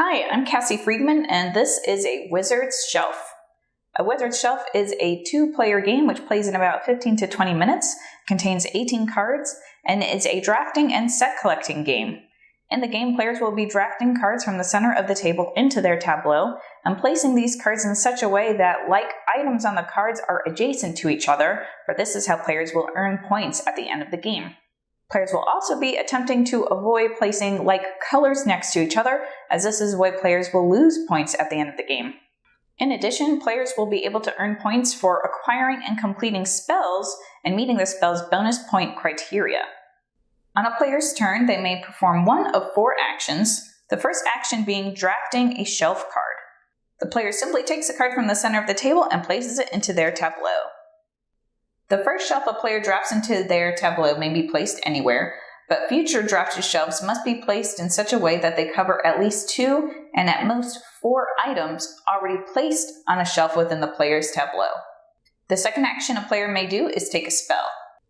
Hi, I'm Cassie Friedman, and this is a Wizard's Shelf. A Wizard's Shelf is a two-player game which plays in about 15 to 20 minutes, contains 18 cards, and is a drafting and set collecting game. In the game, players will be drafting cards from the center of the table into their tableau, and placing these cards in such a way that like items on the cards are adjacent to each other, for this is how players will earn points at the end of the game. Players will also be attempting to avoid placing like colors next to each other, as this is why players will lose points at the end of the game. In addition, players will be able to earn points for acquiring and completing spells and meeting the spell's bonus point criteria. On a player's turn, they may perform one of 4 actions, the first action being drafting a shelf card. The player simply takes a card from the center of the table and places it into their tableau. The first shelf a player drafts into their tableau may be placed anywhere, but future drafted shelves must be placed in such a way that they cover at least 2 and at most 4 items already placed on a shelf within the player's tableau. The second action a player may do is take a spell.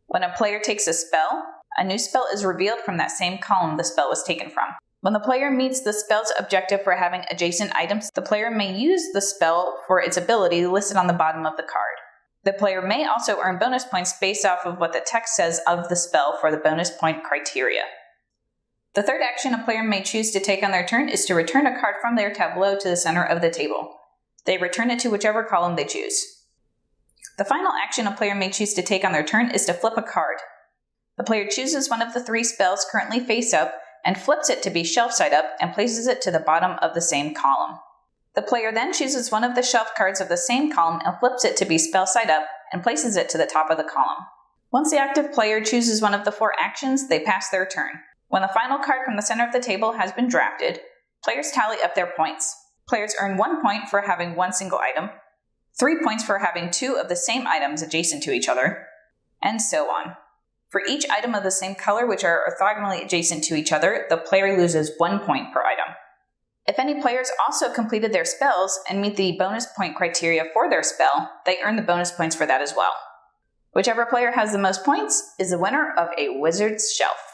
When a player takes a spell, a new spell is revealed from that same column the spell was taken from. When the player meets the spell's objective for having adjacent items, the player may use the spell for its ability listed on the bottom of the card. The player may also earn bonus points based off of what the text says of the spell for the bonus point criteria. The third action a player may choose to take on their turn is to return a card from their tableau to the center of the table. They return it to whichever column they choose. The final action a player may choose to take on their turn is to flip a card. The player chooses one of the 3 spells currently face up and flips it to be shelf side up and places it to the bottom of the same column. The player then chooses one of the shelf cards of the same column and flips it to be spell side up and places it to the top of the column. Once the active player chooses one of the 4 actions, they pass their turn. When the final card from the center of the table has been drafted, players tally up their points. Players earn 1 point for having 1 single item, 3 points for having 2 of the same items adjacent to each other, and so on. For each item of the same color which are orthogonally adjacent to each other, the player loses 1 point per item. If any players also completed their spells and meet the bonus point criteria for their spell, they earn the bonus points for that as well. Whichever player has the most points is the winner of a Wizard's Shelf.